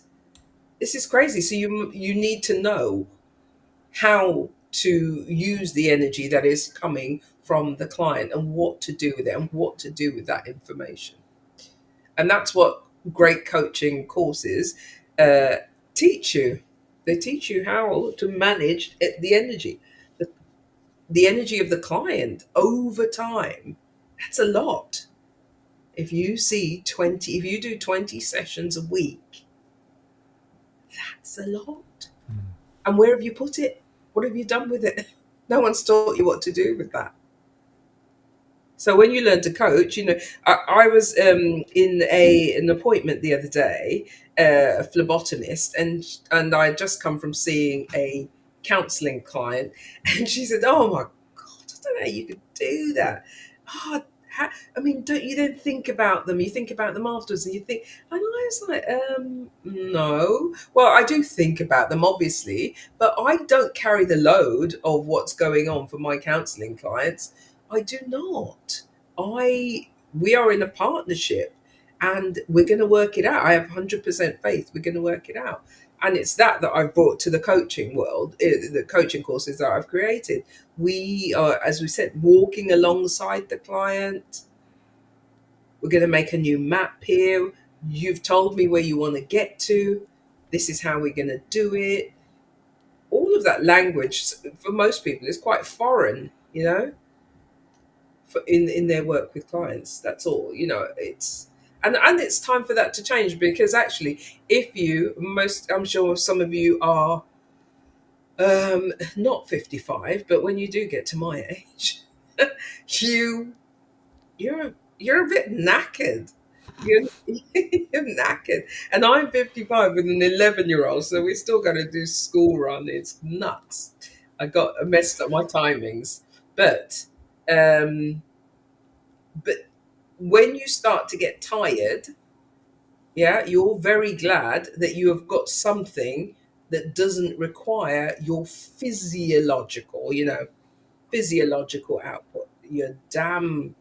this is crazy. So you need to know how to use the energy that is coming from the client and what to do with it and what to do with that information. And that's what great coaching courses teach you. They teach you how to manage the energy, the energy of the client over time. That's a lot. If you do 20 sessions a week, that's a lot. And where have you put it? What have you done with it? No one's taught you what to do with that. So when you learn to coach, I was in an appointment the other day, a phlebotomist, and I had just come from seeing a counselling client, and she said, "Oh my God, I don't know how you could do that. Oh, don't you then think about them? You think about them afterwards, and you think." And I was like, no. Well, I do think about them, obviously, but I don't carry the load of what's going on for my counselling clients. I do not. We are in a partnership and we're going to work it out. I have 100% faith we're going to work it out. And it's that I've brought to the coaching world, the coaching courses that I've created. We are, as we said, walking alongside the client. We're going to make a new map here. You've told me where you want to get to. This is how we're going to do it. All of that language, for most people, is quite foreign, in their work with clients. That's all. It's and it's time for that to change, because actually, I'm sure some of you are not 55, but when you do get to my age, you're a bit knackered. You're knackered. And I'm 55 with an 11-year-old, so we still got to do school run. It's nuts. I messed up my timings. But when you start to get tired, you're very glad that you have got something that doesn't require your physiological, physiological output. You're damn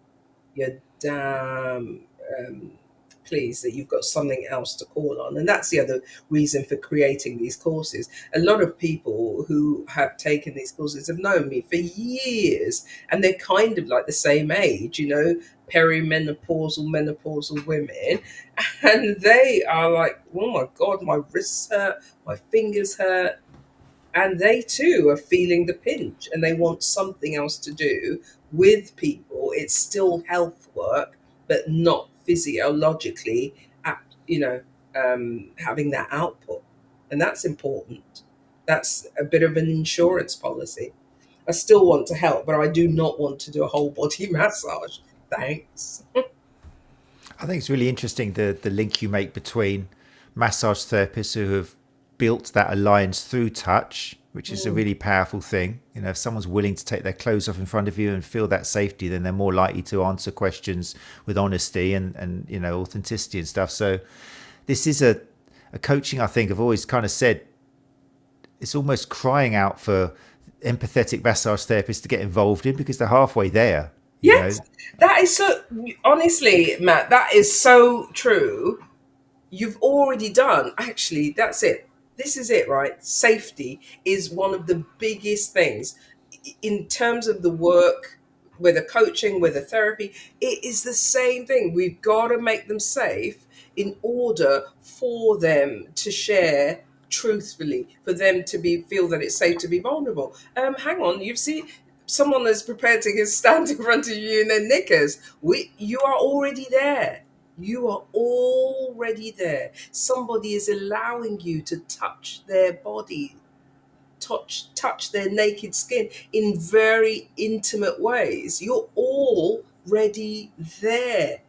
pleased that you've got something else to call on. And that's the other reason for creating these courses. A lot of people who have taken these courses have known me for years, and they're kind of like the same age, perimenopausal, menopausal women. And they are like, oh my God, my wrists hurt, my fingers hurt. And they too are feeling the pinch, and they want something else to do with people. It's still health work, but not physiologically, having that output. And that's important. That's a bit of an insurance policy. I still want to help, but I do not want to do a whole body massage. Thanks.
I think it's really interesting the link you make between massage therapists who have built that alliance through touch, which is a really powerful thing. If someone's willing to take their clothes off in front of you and feel that safety, then they're more likely to answer questions with honesty and authenticity and stuff. So this is a coaching, I think I've always kind of said, it's almost crying out for empathetic massage therapists to get involved in, because they're halfway there.
Yes, that is so, honestly, Matt, that is so true. You've already done, actually, that's it. This is it, right? Safety is one of the biggest things in terms of the work, whether coaching, whether therapy. It is the same thing. We've got to make them safe in order for them to share truthfully, for them to feel that it's safe to be vulnerable. Hang on, you've seen someone that's prepared to stand in front of you in their knickers. You are already there. You are already there. Somebody is allowing you to touch their body, touch their naked skin in very intimate ways. You're already there.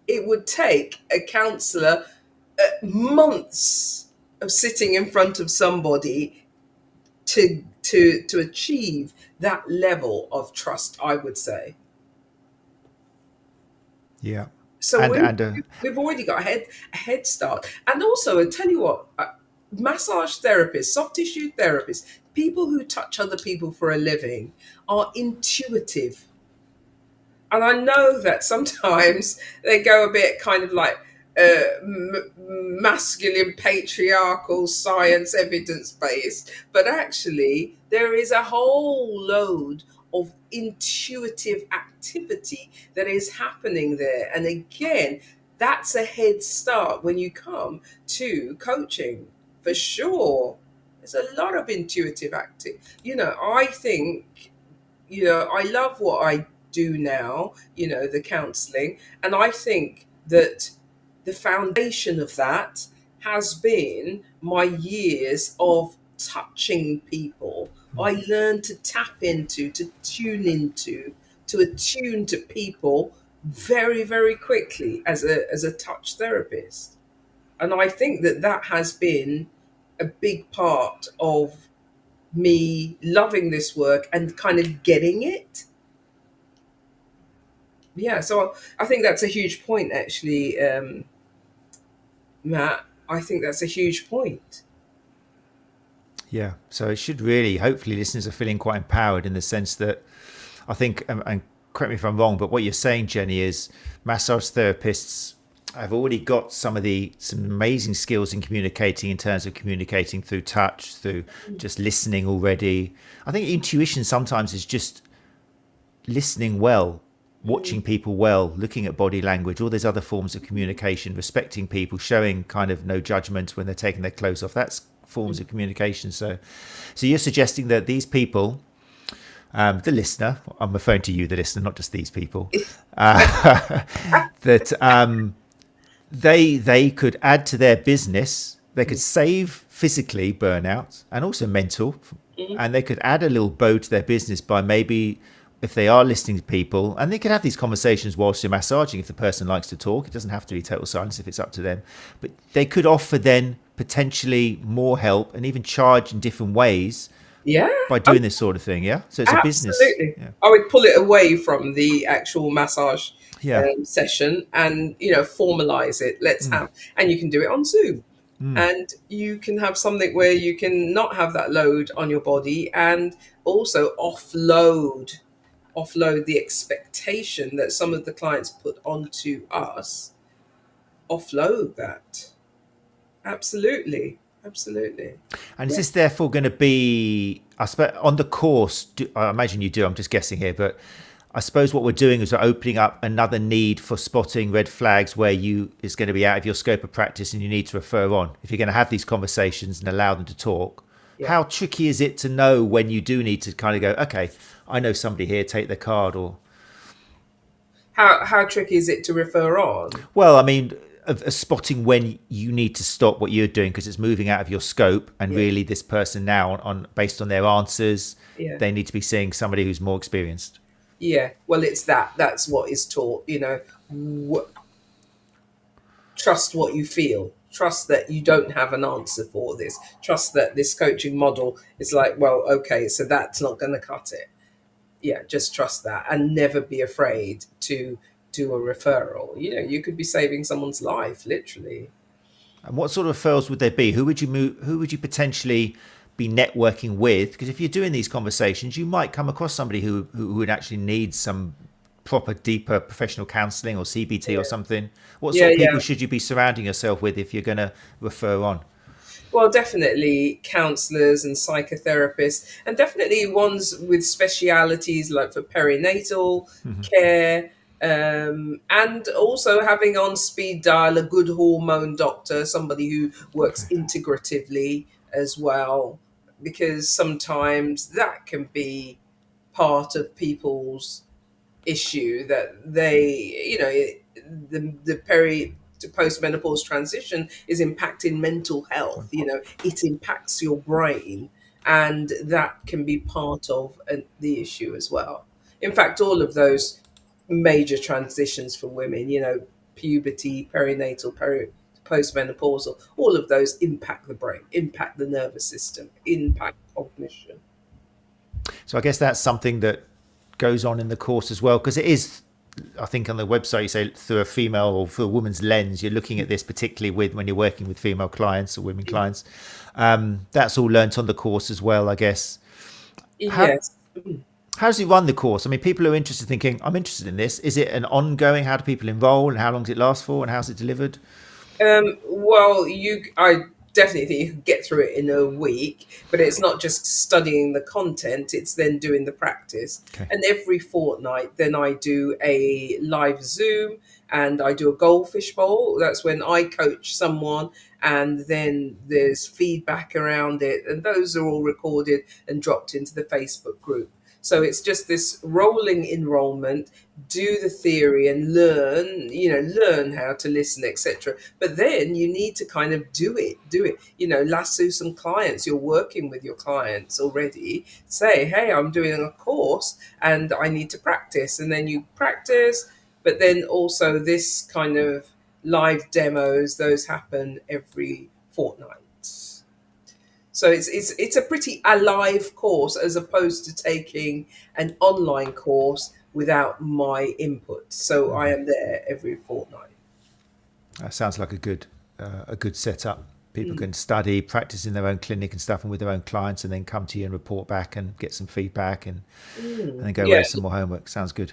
It would take a counselor months of sitting in front of somebody to achieve that level of trust, I would say.
Yeah.
So we've already got a head start. And also, I tell you what, massage therapists, soft tissue therapists, people who touch other people for a living are intuitive. And I know that sometimes they go a bit kind of like masculine, patriarchal, science, evidence-based, but actually there is a whole load of intuitive activity that is happening there. And again, that's a head start when you come to coaching, for sure. There's a lot of intuitive activity. I think, I love what I do now, the counseling. And I think that the foundation of that has been my years of touching people. I learned to tap into, to tune into, to attune to people very, very quickly as a touch therapist. And I think that has been a big part of me loving this work and kind of getting it. Yeah, so I think that's a huge point, actually, Matt. I think that's a huge point.
Yeah, so it should really, hopefully listeners are feeling quite empowered in the sense that I think, and correct me if I'm wrong, but what you're saying, Jenny, is massage therapists have already got some amazing skills in communicating, in terms of communicating through touch, through just listening already. I think intuition sometimes is just listening well, watching people well, looking at body language, all those other forms of communication, respecting people, showing kind of no judgment when they're taking their clothes off. That's forms of communication. So you're suggesting that these people, the listener, I'm referring to you, the listener, not just these people, that they could add to their business. They could save physically burnout and also mental, and they could add a little bow to their business by maybe, if they are listening to people, and they can have these conversations whilst you're massaging. If the person likes to talk, it doesn't have to be total silence if it's up to them, but they could offer then potentially more help and even charge in different ways by doing this sort of thing. So it's a business.
I would pull it away from the actual massage session and formalize it. Let's have, and you can do it on Zoom. And you can have something where you can not have that load on your body, and also offload the expectation that some of the clients put onto us, offload that. Absolutely. Absolutely.
And is
Yeah.
this therefore going to be, I suppose, on the course? I imagine you do. I'm just guessing here, but I suppose what we're doing is we're opening up another need for spotting red flags where it's going to be out of your scope of practice and you need to refer on. If you're going to have these conversations and allow them to talk,
Yeah.
how tricky is it to know when you do need to kind of go, okay, I know somebody here, take their card? Or
How tricky is it to refer on?
well, I mean, of spotting when you need to stop what you're doing because it's moving out of your scope, and
Yeah.
really this person now, on based on their answers,
Yeah.
they need to be seeing somebody who's more experienced.
Yeah. Well, it's that's what is taught, trust what you feel. Trust that you don't have an answer for this. Trust that this coaching model is like, well, okay, so that's not going to cut it. Yeah, just trust that, and never be afraid to do a referral. You could be saving someone's life, literally.
And what sort of referrals would there be? Who would you move? Who would you potentially be networking with? Because if you're doing these conversations, you might come across somebody who would actually need some proper, deeper professional counselling or CBT or something. What sort of people should you be surrounding yourself with if you're going to refer on?
Well, definitely counsellors and psychotherapists, and definitely ones with specialities like for perinatal care, and also having on speed dial a good hormone doctor, somebody who works integratively as well, because sometimes that can be part of people's issue, that the peri to postmenopause transition is impacting mental health. It impacts your brain, and that can be part of the issue as well. In fact, all of those major transitions for women, puberty, perinatal, postmenopausal, all of those impact the brain, impact the nervous system, impact cognition.
So I guess that's something that goes on in the course as well, because it is, I think on the website you say through a female or through a woman's lens, you're looking at this particularly when you're working with female clients or women clients. That's all learnt on the course as well, I guess.
Yes.
How does he run the course? I mean, people are interested, thinking, I'm interested in this. Is it an ongoing? How do people enroll, and how long does it last for, and how's it delivered?
Well, I definitely think you can get through it in a week, but it's not just studying the content, it's then doing the practice.
Okay.
And every fortnight, then I do a live Zoom, and I do a goldfish bowl. That's when I coach someone, and then there's feedback around it. And those are all recorded and dropped into the Facebook group. So it's just this rolling enrollment, do the theory and learn how to listen, etc. But then you need to kind of do it, lasso some clients. You're working with your clients already. Say, hey, I'm doing a course and I need to practice. And then you practice, but then also this kind of live demos, those happen every fortnight. So it's a pretty alive course, as opposed to taking an online course without my input. So I am there every fortnight.
That sounds like a good setup. People can study, practice in their own clinic and stuff, and with their own clients, and then come to you and report back and get some feedback, and then go away with some more homework. Sounds good.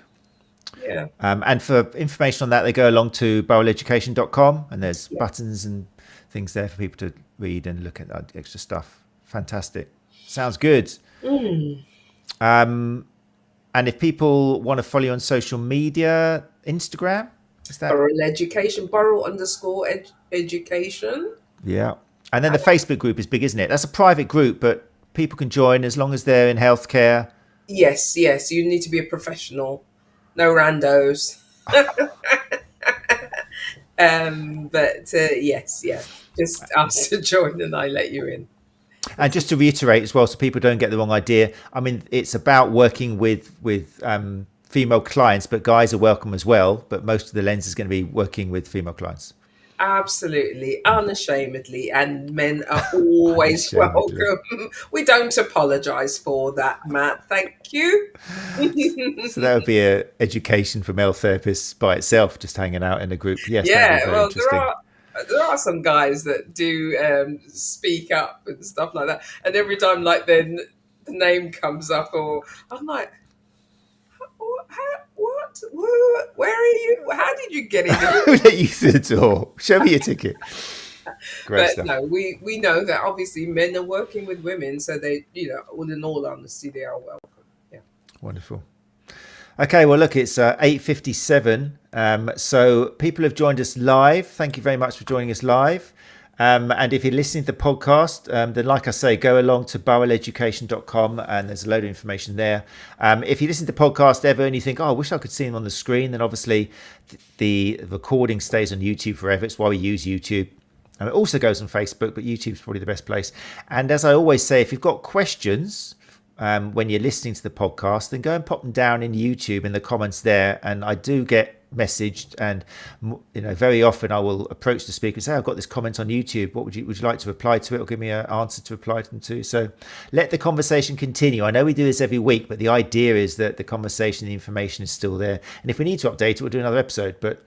Yeah.
And for information on that, they go along to burrelleducation.com, and there's buttons and things there for people to read and look at that extra stuff. Fantastic. Sounds good. And if people want to follow you on social media, Instagram, is that
Burrell Education, Burrell_education.
Yeah. And then the Facebook group is big, isn't it? That's a private group, but people can join as long as they're in healthcare.
Yes. You need to be a professional. No randos. Yes. Just ask to join and I let you in.
And just to reiterate as well, so people don't get the wrong idea, I mean, it's about working with female clients, but guys are welcome as well. But most of the lens is going to be working with female clients.
Absolutely, unashamedly, and men are always welcome. We don't apologise for that, Matt. Thank you.
So that would be an education for male therapists by itself, just hanging out in a group. Yes,
Yeah,
that'd be very
well,
interesting.
there are some guys that do speak up and stuff like that, and every time like then the name comes up, or I'm like, where are you? How did you get in?
Who let you through the door? Show me your ticket. Great
But
stuff.
no, we know that obviously men are working with women, so they, in all honesty, they are welcome. Yeah.
Wonderful. Okay, well, look, it's 8:57. So people have joined us live. Thank you very much for joining us live. And if you're listening to the podcast, then like I say, go along to burrelleducation.com and there's a load of information there. If you listen to the podcast ever and you think, oh, I wish I could see them on the screen, then obviously the recording stays on YouTube forever. It's why we use YouTube. And it also goes on Facebook, but YouTube's probably the best place. And as I always say, if you've got questions when you're listening to the podcast, then go and pop them down in YouTube in the comments there. And I do get messaged, and very often I will approach the speaker and say, I've got this comment on YouTube. What would you like to reply to it, or give me an answer to reply to them to? So let the conversation continue. I know we do this every week, but the idea is that the conversation, the information is still there. And if we need to update it, we'll do another episode. But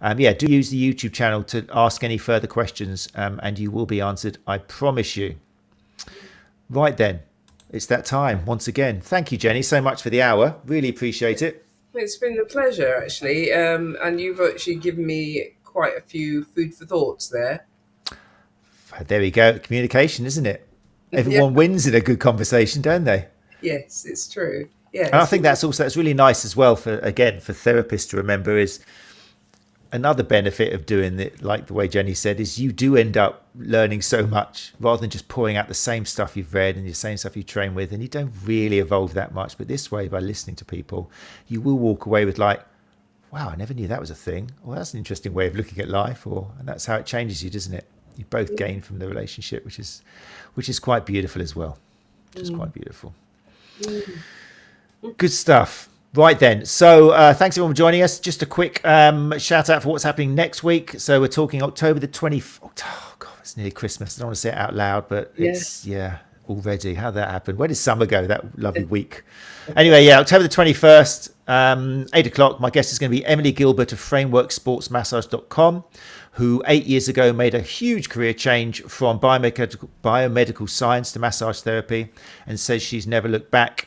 do use the YouTube channel to ask any further questions, and you will be answered, I promise you. Right then, it's that time once again. Thank you, Jenny, so much for the hour. Really appreciate it.
It's been a pleasure, actually. And you've actually given me quite a few food for thoughts there.
There we go. Communication, isn't it? Everyone wins in a good conversation, don't they?
Yes, it's true. Yeah.
And I think that's really nice as well for therapists to remember is another benefit of doing it, like the way Jenny said, is you do end up learning so much rather than just pouring out the same stuff you've read and the same stuff you train with, and you don't really evolve that much. But this way, by listening to people, you will walk away with like, wow, I never knew that was a thing. Well, that's an interesting way of looking at life, and that's how it changes you, doesn't it? You both gain from the relationship, which is quite beautiful as well. Which is quite beautiful. Good stuff. Right then, so thanks everyone for joining us. Just a quick shout out for what's happening next week. So we're talking October the 20th. Oh God, it's nearly Christmas. I don't want to say it out loud, but it's already. How'd that happen? Where did summer go? That lovely week. Anyway, October the 21st, 8 o'clock. My guest is going to be Emily Gilbert of frameworksportsmassage.com, who 8 years ago made a huge career change from biomedical science to massage therapy, and says she's never looked back.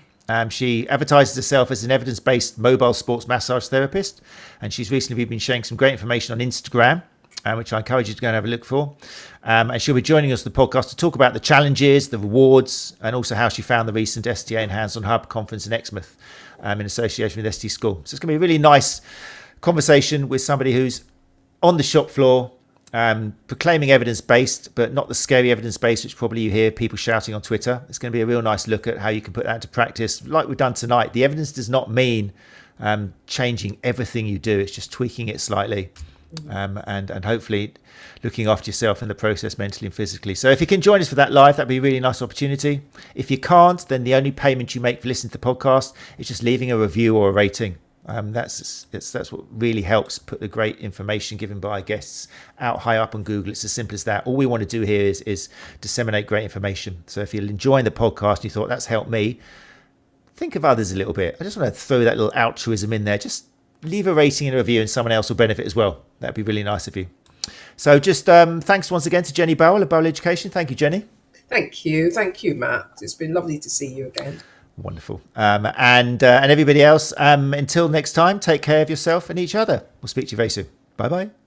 She advertises herself as an evidence-based mobile sports massage therapist, and she's recently been sharing some great information on Instagram, which I encourage you to go and have a look for. And she'll be joining us on the podcast to talk about the challenges, the rewards, and also how she found the recent STA and Hands-on Hub conference in Exmouth in association with ST School. So it's going to be a really nice conversation with somebody who's on the shop floor, proclaiming evidence-based, but not the scary evidence-based, which probably you hear people shouting on Twitter. It's going to be a real nice look at how you can put that into practice, like we've done tonight. The evidence does not mean changing everything you do. It's just tweaking it slightly, and hopefully looking after yourself in the process, mentally and physically. So if you can join us for that live, that'd be a really nice opportunity. If you can't, then the only payment you make for listening to the podcast is just leaving a review or a rating. That's what really helps put the great information given by our guests out high up on Google. It's as simple as that. All we want to do here is disseminate great information. So if you're enjoying the podcast and you thought that's helped me, think of others a little bit. I just want to throw that little altruism in there. Just leave a rating and a review and someone else will benefit as well. That'd be really nice of you. So just thanks once again to Jenny Burrell of Burrell Education. Thank you, Jenny.
Thank you, Matt. It's been lovely to see you again.
Wonderful. And everybody else, until next time, take care of yourself and each other. We'll speak to you very soon. Bye-bye.